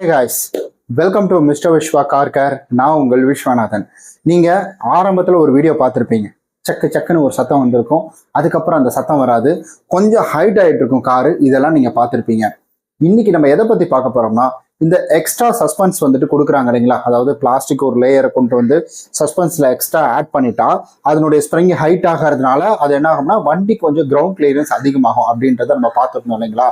Hey guys, welcome to Mr. Vishwa Car Care. நான் உங்கள் விஸ்வநாதன். நீங்கள் ஆரம்பத்தில் ஒரு வீடியோ பார்த்துருப்பீங்க. சக்குன்னு ஒரு சத்தம் வந்திருக்கும். அதுக்கப்புறம் அந்த சத்தம் வராது. கொஞ்சம் ஹைட் ஆகிட்டு இருக்கும் காரு. இதெல்லாம் நீங்கள் பார்த்துருப்பீங்க. இன்னைக்கு நம்ம எதை பற்றி பார்க்க போகிறோம்னா, இந்த எக்ஸ்ட்ரா சஸ்பென்ஸ் வந்துட்டு கொடுக்குறாங்க இல்லைங்களா? அதாவது பிளாஸ்டிக் ஒரு லேயரை கொண்டு வந்து சஸ்பென்ஸில் எக்ஸ்ட்ரா ஆட் பண்ணிட்டா அதனுடைய ஸ்ப்ரிங் ஹைட் ஆகிறதுனால அது என்ன ஆகும்னா வண்டி கொஞ்சம் கிரவுண்ட் கிளியரன்ஸ் அதிகமாகும் அப்படின்றத நம்ம பார்த்துருந்தோம் இல்லைங்களா?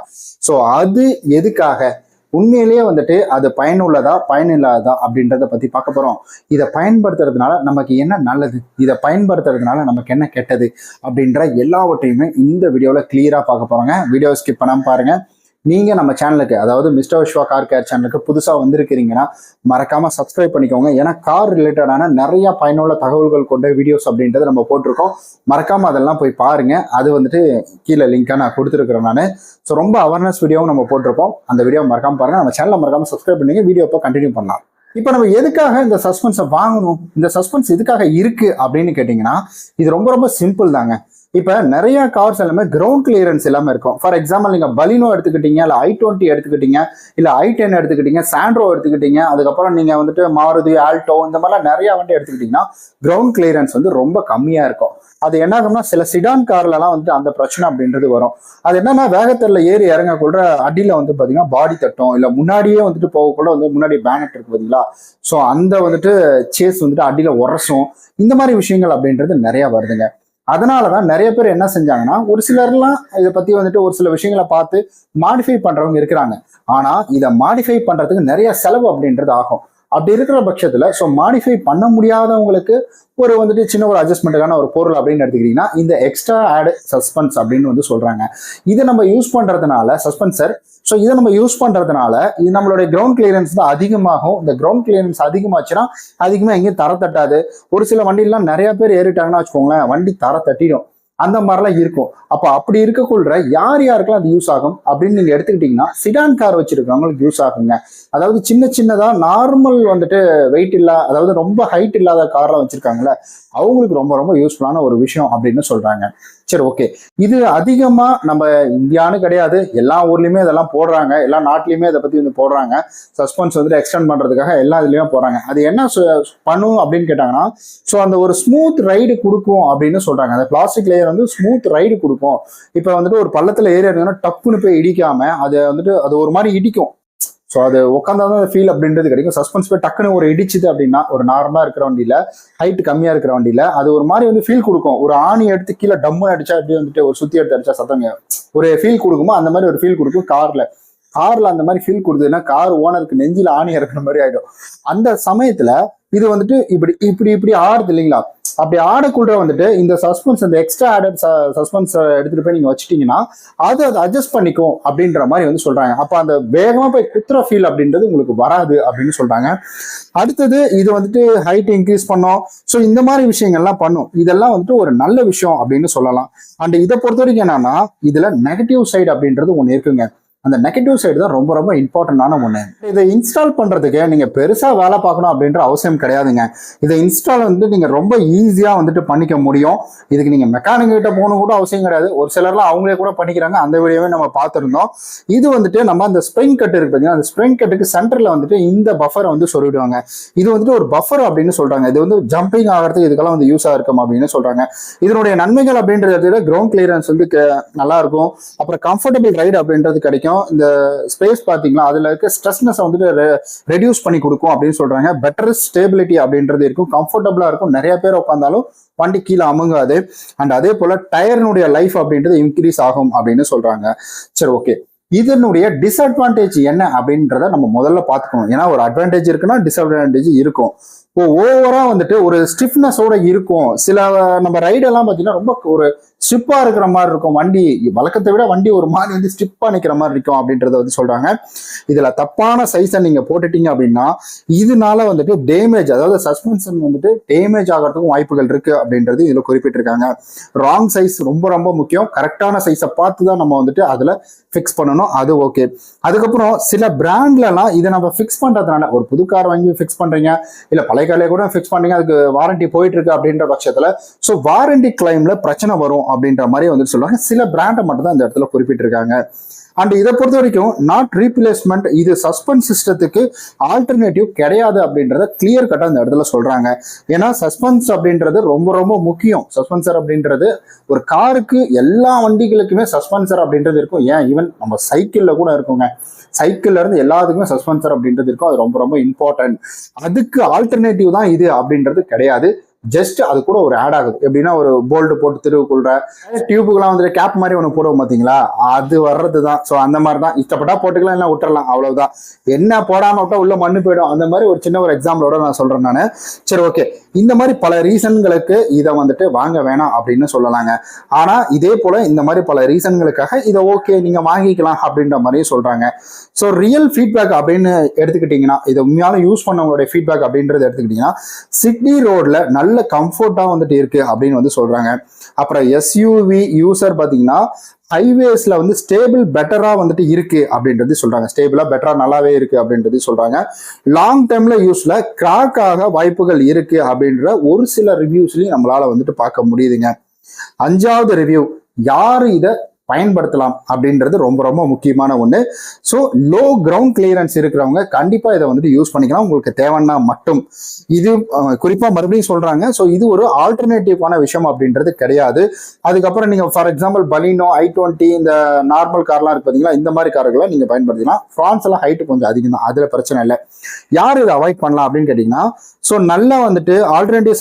ஸோ அது எதுக்காக, உண்மையிலேயே வந்துட்டு அது பயனுள்ளதா பயனில்லாததா அப்படின்றத பத்தி பார்க்க போறோம். இதை பயன்படுத்துறதுனால நமக்கு என்ன நல்லது, இதை பயன்படுத்துறதுனால நமக்கு என்ன கெட்டது அப்படின்ற எல்லாவற்றையுமே இந்த வீடியோல கிளியரா பார்க்க போறோங்க. வீடியோ ஸ்கிப் பண்ணாம பாருங்க. நீங்க நம்ம சேனலுக்கு, அதாவது மிஸ்டர் விஸ்வா கார் கேர் சேனலுக்கு புதுசா வந்திருக்கிறீங்கன்னா மறக்காம சப்ஸ்கிரைப் பண்ணிக்கோங்க. ஏன்னா கார் ரிலேட்டடான நிறைய பயனுள்ள தகவல்கள் கொண்ட வீடியோஸ் அப்படின்றத நம்ம போட்டிருக்கோம். மறக்காம அதெல்லாம் போய் பாருங்க. அது வந்துட்டு கீழே லிங்காக நான் கொடுத்துருக்கிறேன் நான். ஸோ ரொம்ப அவேர்னஸ் வீடியோவும் நம்ம போட்டிருப்போம். அந்த வீடியோ மறக்காம பாருங்க. நம்ம சேனலை மறக்காம சப்ஸ்கிரைப் பண்ணீங்க. வீடியோ இப்போ கண்டினியூ பண்ணலாம். இப்போ நம்ம எதுக்காக இந்த சஸ்பென்ஸை வாங்கணும், இந்த சஸ்பென்ஸ் எதுக்காக இருக்கு அப்படின்னு கேட்டிங்கன்னா, இது ரொம்ப ரொம்ப சிம்பிள் தாங்க. இப்போ நிறைய கார்ஸ் எல்லாமே கிரவுண்ட் கிளியரன்ஸ் எல்லாமே இருக்கும். ஃபார் எக்ஸாம்பிள் நீங்கள் பலினோ எடுத்துக்கிட்டீங்க, இல்லை i20 எடுத்துக்கிட்டீங்க, இல்லை i10 எடுத்துக்கிட்டீங்க, சாண்ட்ரோ எடுத்துக்கிட்டீங்க, அதுக்கப்புறம் நீங்கள் வந்துட்டு மாருதி, ஆல்டோ இந்த மாதிரிலாம் நிறைய வண்டி எடுத்துக்கிட்டிங்கன்னா கிரவுண்ட் கிளியரன்ஸ் வந்து ரொம்ப கம்மியாக இருக்கும். அது என்ன ஆகும்னா சில சிடான் கார்லலாம் வந்துட்டு அந்த பிரச்சனை அப்படின்றது வரும். அது என்னன்னா வேகத்தில் ஏறி இறங்கக்கூட அடியில் வந்து பார்த்தீங்கன்னா பாடி தட்டும், இல்லை முன்னாடியே வந்துட்டு போகக்கூட வந்து முன்னாடி பேனட் இருக்கு பார்த்தீங்களா? ஸோ அந்த வந்துட்டு சேஸ் வந்துட்டு அடியில் உரசும். இந்த மாதிரி விஷயங்கள் அப்படின்றது நிறைய வருதுங்க. அதனாலதான் நிறைய பேர் என்ன செஞ்சாங்கன்னா, ஒரு சிலர்லாம் இதை பத்தி வந்துட்டு ஒரு சில விஷயங்களை பார்த்து மாடிஃபை பண்றவங்க இருக்கிறாங்க. ஆனா இதை மாடிஃபை பண்றதுக்கு நிறைய செலவு அப்படின்றது ஆகும். அப்படி இருக்கிற பட்சத்துல ஸோ மாடிஃபை பண்ண முடியாதவங்களுக்கு ஒரு வந்துட்டு சின்ன ஒரு அட்ஜஸ்ட்மெண்ட்டுக்கான ஒரு பொருள் அப்படின்னு எடுத்துக்கிட்டீங்கன்னா இந்த எக்ஸ்ட்ரா ஆட் சஸ்பென்ஸ் அப்படின்னு வந்து சொல்றாங்க. இதை நம்ம யூஸ் பண்றதுனால சஸ்பென்சர், ஸோ இதை நம்ம யூஸ் பண்றதுனால இது நம்மளுடைய கிரவுண்ட் கிளியரன்ஸ் தான் அதிகமாகும். இந்த கிரவுண்ட் கிளியரன்ஸ் அதிகமாச்சுன்னா அதிகமாக எங்கேயும் தர தட்டாது. ஒரு சில வண்டிலாம் நிறைய பேர் ஏறிட்டாங்கன்னா வச்சுக்கோங்களேன், வண்டி தர தட்டிடும். அந்த மாதிரிலாம் இருக்கும். அப்போ அப்படி இருக்கக்குள்ள யார் யாருக்கெல்லாம் அது யூஸ் ஆகும் அப்படின்னு நீங்க எடுத்துக்கிட்டீங்கன்னா, சிடான் கார் வச்சிருக்கவங்களுக்கு யூஸ் ஆகுங்க. அதாவது சின்னதா நார்மல் வந்துட்டு வெயிட் இல்ல, அதாவது ரொம்ப ஹைட் இல்லாத கார்லாம் வச்சிருக்காங்கல்ல, அவங்களுக்கு ரொம்ப ரொம்ப யூஸ்ஃபுல்லான ஒரு விஷயம் அப்படின்னு சொல்றாங்க. சரி, ஓகே. இது அதிகமா நம்ம இந்தியான்னு கிடையாது, எல்லா ஊர்லயுமே இதெல்லாம் போடுறாங்க, எல்லா நாட்டிலயுமே இதை பத்தி வந்து போடுறாங்க. சஸ்பென்ஸ் வந்துட்டு எக்ஸ்டெண்ட் பண்றதுக்காக எல்லா இதுலயுமே போடுறாங்க. அது என்ன பண்ணும் அப்படின்னு கேட்டாங்கன்னா, ஸோ அந்த ஒரு ஸ்மூத் ரைடு கொடுக்கும் அப்படின்னு சொல்றாங்க. அந்த பிளாஸ்டிக் லேயர் வந்து ஸ்மூத் ரைடு கொடுக்கும். இப்ப வந்துட்டு ஒரு பள்ளத்துல ஏறி இருந்ததுன்னா டப்புன்னு போய் இடிக்காம அது வந்துட்டு அது ஒரு மாதிரி இடிக்கும். ஸோ அது உட்காந்தாதான் அந்த ஃபீல் அப்படின்றது கிடைக்கும். சஸ்பென்ஸ் போய் டக்குன்னு ஒரு இடிச்சுது அப்படின்னா, ஒரு நார்மலா இருக்கிற வண்டியில, ஹைட் கம்மியா இருக்கிற வண்டியில அது ஒரு மாதிரி வந்து ஃபீல் கொடுக்கும். ஒரு ஆணி எடுத்து கீழே டம்முன்னு அடிச்சா அப்படியே வந்துட்டு ஒரு சுத்தி எடுத்து அடிச்சா சத்தங்க ஒரு ஃபீல் கொடுக்குமோ அந்த மாதிரி ஒரு ஃபீல் கொடுக்கும். கார்ல அந்த மாதிரி ஃபீல் கொடுக்குதுன்னா கார் ஓனருக்கு நெஞ்சில ஆணி இறக்குற மாதிரி ஆயிடும். அந்த சமயத்துல இது வந்துட்டு இப்படி ஆடுது இல்லைங்களா? அப்படி ஆடக்குள்ள வந்துட்டு இந்த சஸ்பென்ஸ், இந்த எக்ஸ்ட்ரா ஆடட் சஸ்பென்ஸ் எடுத்துட்டு போய் நீங்க வச்சுட்டீங்கன்னா அது அட்ஜஸ்ட் பண்ணிக்கும் அப்படின்ற மாதிரி வந்து சொல்றாங்க. அப்ப அந்த வேகமா போய் குத்துற ஃபீல் அப்படின்றது உங்களுக்கு வராது அப்படின்னு சொல்றாங்க. அடுத்தது இது வந்துட்டு ஹைட் இன்க்ரீஸ் பண்ணும். ஸோ இந்த மாதிரி விஷயங்கள்லாம் பண்ணும். இதெல்லாம் வந்துட்டு ஒரு நல்ல விஷயம் அப்படின்னு சொல்லலாம். அண்ட் இதை பொறுத்த வரைக்கும் என்னன்னா, இதுல நெகட்டிவ் சைடு அப்படின்றது ஒன்று இருக்குங்க. அந்த நெகட்டிவ் சைடு தான் ரொம்ப ரொம்ப இம்பார்ட்டன்டான ஒன்று. இதை இன்ஸ்டால் பண்றதுக்கு நீங்க பெருசா வேலை பார்க்கணும் அப்படின்ற அவசியம் கிடையாதுங்க. இதை இன்ஸ்டால் வந்து நீங்க ரொம்ப ஈஸியா வந்துட்டு பண்ணிக்க முடியும். இதுக்கு நீங்க மெக்கானிக் கிட்ட போகணும் கூட அவசியம் கிடையாது. ஒரு சிலர்லாம் அவங்களே கூட பண்ணிக்கிறாங்க. அந்த வீடியோவே நம்ம பார்த்துருந்தோம். இது வந்துட்டு நம்ம அந்த ஸ்ப்ரிங் கட் இருக்கு பார்த்தீங்கன்னா, அந்த ஸ்ப்ரிங் கட்டுக்கு சென்டர்ல வந்துட்டு இந்த பஃபரை வந்து சொல்லிவிடுவாங்க. இது வந்துட்டு ஒரு பஃபர் அப்படின்னு சொல்றாங்க. இது வந்து ஜம்பிங் ஆகிறதுக்கு இதுக்கெல்லாம் வந்து யூஸா இருக்கும் அப்படின்னு சொல்றாங்க. இதனுடைய நன்மைகள் அப்படின்றத கிரவுண்ட் கிளியரன்ஸ் வந்து நல்லா இருக்கும். அப்புறம் கம்ஃபர்டபுள் ரைடு அப்படின்றது கிடைக்கும். இந்த ஸ்பேஸ் பாத்தீங்களா, அதுல இருக்க ஸ்ட்ரெஸ்னஸ் வந்துட்டு ரெடியூஸ் பண்ணி கொடுக்கும் அப்படின்னு சொல்றாங்க. பெட்டர் ஸ்டேபிலிட்டி அப்படின்றது இருக்கும், கம்ஃபர்டபுளா இருக்கும். நிறைய பேர் உட்காந்தாலும் வண்டி கீழே அமுங்காது. அண்ட் அதே போல டயர்னுடைய லைஃப் அப்படின்றது இன்க்ரீஸ் ஆகும் அப்படின்னு சொல்றாங்க. சரி, ஓகே. இதனுடைய டிஸ்அட்வான்டேஜ் என்ன அப்படின்றத நம்ம முதல்ல பார்த்துக்கணும். ஏன்னா ஒரு அட்வான்டேஜ் இருக்குன்னா டிஸ்அட்வான்டேஜ் இருக்கும். ஓவரா வந்துட்டு ஒரு ஸ்டிஃப்னஸோட இருக்கும். சில நம்ம ரைடெல்லாம் பார்த்தீங்கன்னா ரொம்ப ஒரு ஸ்டிப்பா இருக்கிற மாதிரி இருக்கும். வண்டி வழக்கத்தை விட வண்டி ஒரு மாதிரி வந்து ஸ்டிப்பா நிற்கிற மாதிரி இருக்கும் அப்படின்றத வந்து சொல்றாங்க. இதுல தப்பான சைஸை நீங்க போட்டுட்டீங்க அப்படின்னா இதனால வந்துட்டு டேமேஜ், அதாவது சஸ்பென்ஷன் வந்துட்டு டேமேஜ் ஆகிறதுக்கும் வாய்ப்புகள் இருக்கு அப்படின்றது இதுல குறிப்பிட்டிருக்காங்க. ராங் சைஸ் ரொம்ப ரொம்ப முக்கியம். கரெக்டான சைஸை பார்த்து தான் நம்ம வந்துட்டு அதுல ஃபிக்ஸ் பண்ணணும். அது ஓகே. அதுக்கப்புறம் சில பிராண்ட்லலாம் இதை நம்ம ஃபிக்ஸ் பண்றதுனால, ஒரு புது கார் வாங்கி ஃபிக்ஸ் பண்றீங்க, இல்ல பழைய கார்லயே கூட ஃபிக்ஸ் பண்றீங்க, அதுக்கு வாரண்டி போயிட்டு இருக்கு அப்படின்ற பட்சத்துல ஸோ வாரண்டி கிளைம்ல பிரச்சனை வரும் அப்படின்ற மாதிரி வந்து சொல்லுவாங்க. சில பிராண்டை மட்டும் தான் இந்த இடத்துல குறிப்பிட்டிருக்காங்க. அண்ட் இதை பொறுத்த வரைக்கும் நாட் ரீப்ளேஸ்மெண்ட், இது சஸ்பென்ஸ் சிஸ்டத்துக்கு ஆல்டர்னேட்டிவ் கிடையாது அப்படின்றத கிளியர் கட்டா இந்த இடத்துல சொல்றாங்க. ஏன்னா சஸ்பென்ஸ் அப்படின்றது ரொம்ப ரொம்ப முக்கியம். சஸ்பென்சர் அப்படின்றது ஒரு காருக்கு எல்லா வண்டிகளுக்குமே சஸ்பென்சர் அப்படின்றது இருக்கும். ஏன் ஈவன் நம்ம சைக்கிள்ல கூட இருக்குங்க, சைக்கிள்ல இருந்து எல்லாத்துக்குமே சஸ்பென்சர் அப்படின்றது இருக்கும். அது ரொம்ப ரொம்ப இம்பார்ட்டன்ட். அதுக்கு ஆல்டர்னேட்டிவ் தான் இது அப்படின்றது கிடையாது. ஜஸ்ட் அது கூட ஒரு ஆட் ஆகுது. எப்படின்னா ஒரு போல்டு போட்டு திருவுக்குள்ள டியூபுக்கெல்லாம் வந்துட்டு கேப் மாதிரி ஒன்று போடுவோம் பார்த்தீங்களா, அது வர்றது தான். ஸோ அந்த மாதிரி தான், இஷ்டப்பட்டா போட்டுக்கலாம், இல்லை விட்டுறலாம், அவ்வளவுதான். என்ன போடாம விட்டா உள்ள மண்ணு போயிடும். அந்த மாதிரி ஒரு சின்ன ஒரு எக்ஸாம்பிளோட நான் சொல்றேன் நான். சரி, ஓகே. இந்த மாதிரி பல ரீசன்களுக்கு இதை வந்துட்டு வாங்க வேணாம் அப்படின்னு சொல்லலாங்க. ஆனா இதே போல இந்த மாதிரி பல ரீசன்களுக்காக இதை ஓகே நீங்க வாங்கிக்கலாம் அப்படின்ற மாதிரியும் சொல்றாங்க. ஸோ ரியல் ஃபீட்பேக் அப்படின்னு எடுத்துக்கிட்டீங்கன்னா, இதை உண்மையாலும் யூஸ் பண்ணவங்களுடைய ஃபீட்பேக் அப்படின்றது எடுத்துக்கிட்டீங்கன்னா, சிட்டி ரோட்ல நல்ல கம்ஃபர்ட்டா வந்துட்டு இருக்கு அப்படின்னு வந்து சொல்றாங்க. அப்புறம் எஸ்யூவி யூசர் பாத்தீங்கன்னா ஹைவேஸ்ல வந்து ஸ்டேபிள் பெட்டரா வந்துட்டு இருக்கு அப்படின்றது சொல்றாங்க. ஸ்டேபிளா பெட்டரா நல்லாவே இருக்கு அப்படின்றது சொல்றாங்க. லாங் டேர்ம்ல யூஸ்ல கிராக் ஆக வாய்ப்புகள் இருக்கு அப்படின்ற ஒரு சில ரிவ்யூஸ்லயும் நம்மளால வந்துட்டு பார்க்க முடியுதுங்க. 5வது ரிவ்யூ, யாரு இதை பயன்படுத்தலாம் அப்படின்றது ரொம்ப ரொம்ப முக்கியமான ஒன்று. ஸோ லோ கிரவுண்ட் கிளியரன்ஸ் இருக்கிறவங்க கண்டிப்பாக இதை வந்துட்டு யூஸ் பண்ணிக்கலாம், உங்களுக்கு தேவைன்னா மட்டும். இது குறிப்பாக மறுபடியும் சொல்றாங்க. ஸோ இது ஒரு ஆல்டர்னேட்டிவான விஷயம் அப்படின்றது கிடையாது. அதுக்கப்புறம் நீங்கள் ஃபார் எக்ஸாம்பிள் பலினோ, i20 இந்த நார்மல் கார்லாம் இருக்கு பார்த்தீங்களா, இந்த மாதிரி கார்களை நீங்கள் பயன்படுத்திக்கலாம். ஃப்ரான்ஸ் எல்லாம் ஹைட்டு கொஞ்சம் அதிகம் தான், அதில் பிரச்சனை இல்லை. யார் இதை அவாய்ட் பண்ணலாம் அப்படின்னு கேட்டிங்கன்னா, ஸோ நல்லா வந்துட்டு ஆல்டர்னேட்டிவ்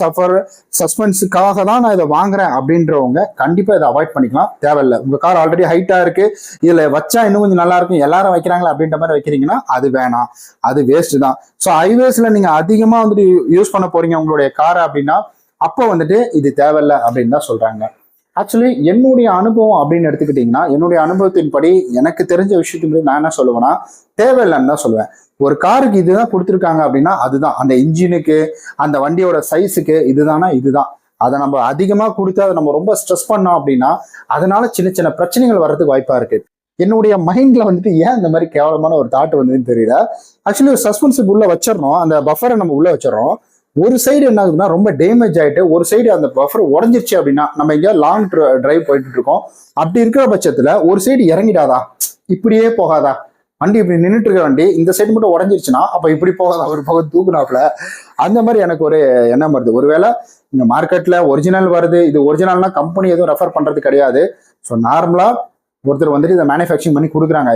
சஸ்பென்ஸுக்காக தான் நான் இதை வாங்குறேன் அப்படின்றவங்க கண்டிப்பாக இதை அவாய்ட் பண்ணிக்கலாம், தேவையில்லை. உங்கள் கார் ஆல்ரெடி ஹைட்டா இருக்கு, இதுல வச்சா இன்னும் கொஞ்சம் நல்லா இருக்கும், எல்லாரும் வைக்கிறாங்களா அப்படின்ற மாதிரி வைக்கிறீங்கன்னா அது வேணாம், அது வேஸ்ட் தான். ஸோ ஹைவேஸ்ல நீங்க அதிகமா வந்துட்டு யூஸ் பண்ண போறீங்க உங்களுடைய காரை அப்படின்னா அப்போ வந்துட்டு இது தேவையில்லை அப்படின்னு தான் சொல்றாங்க. ஆக்சுவலி என்னுடைய அனுபவம் அப்படின்னு எடுத்துக்கிட்டீங்கன்னா, என்னுடைய அனுபவத்தின்படி எனக்கு தெரிஞ்ச விஷயத்துக்கு நான் என்ன சொல்லுவேன்னா, தேவையில்லைன்னு தான் சொல்லுவேன். ஒரு காருக்கு இதுதான் கொடுத்துருக்காங்க அப்படின்னா அதுதான், அந்த இன்ஜினுக்கு அந்த வண்டியோட சைஸுக்கு இதுதானா இதுதான். அதை நம்ம அதிகமாக கொடுத்து அதை நம்ம ரொம்ப ஸ்ட்ரெஸ் பண்ணோம் அப்படின்னா அதனால சின்ன சின்ன பிரச்சனைகள் வர்றதுக்கு வாய்ப்பா இருக்கு. என்னுடைய மைண்ட்ல வந்துட்டு ஏன் இந்த மாதிரி கேவலமான ஒரு தாட் வந்ததுன்னு தெரியல. ஆக்சுவலி ஒரு சஸ்பென்ஸுக்கு உள்ள வச்சிடறோம், அந்த பஃபரை நம்ம உள்ள வச்சிடறோம். ஒரு சைடு என்ன ஆகுதுன்னா ரொம்ப டேமேஜ் ஆயிட்டு ஒரு சைடு அந்த பஃபர் உடஞ்சிருச்சு அப்படின்னா, நம்ம எங்கேயாவது லாங் டிரைவ் போயிட்டு இருக்கோம், அப்படி இருக்கிற பட்சத்துல ஒரு சைடு இறங்கிடாதா, இப்படியே போகாதா, வண்டி இப்படி நின்றுட்டு இருக்க வண்டி இந்த சைடு மட்டும் உடஞ்சிருச்சுன்னா அப்ப இப்படி போகாதா, ஒரு பக்கம் தூக்குனாப்புல. அந்த மாதிரி எனக்கு ஒரு எண்ணம் வருது. ஒருவேளை இந்த மார்க்கெட்ல ஒரிஜினல் வருது, இது ஒரிஜினல்னா கம்பெனி எதுவும் ரெஃபர் பண்றது கிடையாது. ஸோ நார்மலா ஒருத்தர் வந்துட்டு இதை மேனுஃபேக்சரிங் பண்ணி கொடுக்குறாங்க.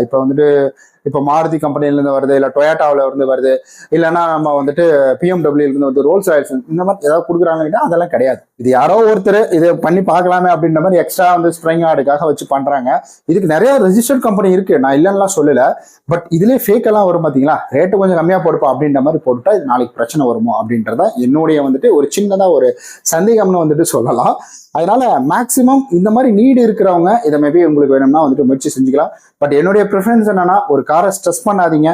இப்போ மாருதி கம்பெனிலேருந்து வருது, இல்லை டொயாட்டாவில் இருந்து வருது, இல்லைன்னா நம்ம வந்துட்டு பிஎம்டபிள்யூ இருந்து வருது, ரோல்ஸ் ராய்ஸ் இந்த மாதிரி ஏதாவது கொடுக்குறாங்கன்னா அதெல்லாம் கிடையாது. இது யாரோ ஒருத்தர் இதை பண்ணி பார்க்கலாமே அப்படின்ற மாதிரி எக்ஸ்ட்ரா வந்து ஸ்ப்ரிங் ஆடுக்காக வச்சு பண்றாங்க. இதுக்கு நிறைய ரெஜிஸ்டர்ட் கம்பெனி இருக்கு, நான் இல்லைன்னா சொல்லல. பட் இதுலேயே ஃபேக் எல்லாம் வரும் பார்த்தீங்களா, ரேட்டு கொஞ்சம் கம்மியாக போடுப்பா அப்படின்ற மாதிரி போட்டுட்டா இது நாளைக்கு பிரச்சனை வருமோ அப்படின்றத என்னுடைய வந்துட்டு ஒரு சின்னதாக ஒரு சந்தேகம்னு வந்துட்டு சொல்லலாம். அதனால மேக்சிமம் இந்த மாதிரி நீடு இருக்கிறவங்க இதை மேபி உங்களுக்கு வேணும்னா வந்துட்டு முயற்சி செஞ்சுக்கலாம். பட் என்னுடைய ப்ரிஃபரன்ஸ் என்னன்னா, ஒரு காரை ஸ்ட்ரெஸ் பண்ணாதீங்க,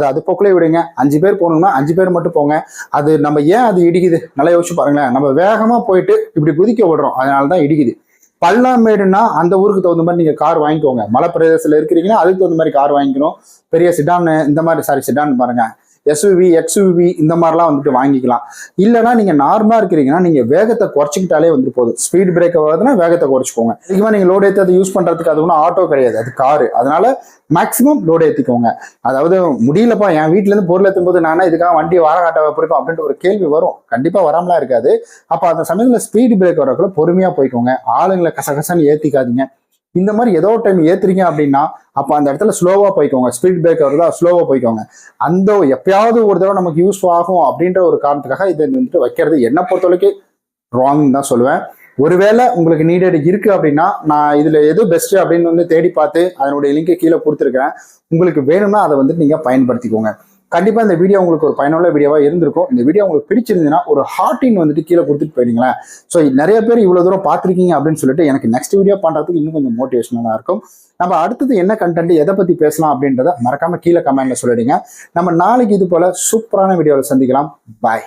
அது போக்குள்ளே விடுங்க. 5 பேர் போகணும்னா 5 பேர் மட்டும் போங்க. அது நம்ம ஏன் அது இடிக்குது நல்லா யோசிச்சு பாருங்களேன். நம்ம வேகமா போயிட்டு இப்படி குதிக்க விடுறோம், அதனாலதான் இடிக்குது. பள்ளமேடுனா அந்த ஊருக்கு தகுந்த மாதிரி நீங்க கார் வாங்கிக்கோங்க. மலை பிரதேசத்துல இருக்கிறீங்கன்னா அதுக்கு தகுந்த மாதிரி கார் வாங்கிக்கணும். பெரிய சிடான் இந்த மாதிரி சிடான் பாருங்க, எஸ்யூவி எக்ஸ்யூவி இந்த மாதிரிலாம் வந்துட்டு வாங்கிக்கலாம். இல்லைனா நீங்க நார்மலா இருக்கிறீங்கன்னா நீங்க வேகத்தை குறைச்சிக்கிட்டாலே வந்துட்டு போதும். ஸ்பீட் பிரேக் வருதுன்னா வேகத்தை குறைச்சிக்கோங்க. அதிகமாக நீங்க லோடு ஏற்றி அதை யூஸ் பண்றதுக்கு அது ஒன்றும் ஆட்டோ கிடையாது, அது காரு. அதனால மேக்சிமம் லோடு ஏற்றிக்கோங்க. அதாவது முடியலப்பா என் வீட்டுல இருந்து பொருள் ஏற்றும் போது நானே இதுக்காக வண்டி வார காட்ட பிடிக்கும் அப்படின்ட்டு ஒரு கேள்வி வரும். கண்டிப்பா வராமலாம் இருக்காது. அப்ப அந்த சமயத்துல ஸ்பீட் பிரேக் வரக்குள்ள பொறுமையா போய்க்கோங்க. ஆளுங்களை கசகசன்னு ஏத்திக்காதீங்க. இந்த மாதிரி ஏதோ டைம் ஏத்துறீங்க அப்படின்னா அப்ப அந்த இடத்துல ஸ்லோவா போய்க்கோங்க. ஸ்பீட் பிரேக் வருதா ஸ்லோவா போய்க்கோங்க. அந்த எப்பயாவது ஒரு தடவை நமக்கு யூஸ் ஆகும் அப்படின்ற ஒரு காரணத்துக்காக இதை வந்துட்டு வைக்கிறது என்ன பொறுத்தவரைக்கும் ராங் தான் சொல்லுவேன். ஒருவேளை உங்களுக்கு நீடட் இருக்கு அப்படின்னா நான் இதுல எது பெஸ்ட் அப்படின்னு வந்து தேடி பார்த்து அதனுடைய லிங்கை கீழே கொடுத்துருக்கேன். உங்களுக்கு வேணும்னா அதை வந்துட்டு நீங்க பயன்படுத்திக்கோங்க. கண்டிப்பா இந்த வீடியோ உங்களுக்கு ஒரு பயனுள்ள வீடியோவா இருந்திருக்கும். இந்த வீடியோ உங்களுக்கு பிடிச்சிருந்ததுன்னா ஒரு ஹார்ட்டின் வந்துட்டு கீழே கொடுத்துட்டு போயிடுங்களேன். ஸோ நிறைய பேர் இவ்வளவு தூரம் பார்த்துருக்கீங்க அப்படின்னு சொல்லிட்டு எனக்கு நெக்ஸ்ட் வீடியோ பண்றதுக்கு இன்னும் கொஞ்சம் மோட்டிவேஷனலா இருக்கும். நம்ம அடுத்தது என்ன கண்டென்ட் எதை பத்தி பேசலாம் அப்படின்றத மறக்காம கீழே கமெண்ட்ல சொல்லிடுங்க. நம்ம நாளைக்கு இது போல சூப்பரான வீடியோவில் சந்திக்கலாம். பாய்.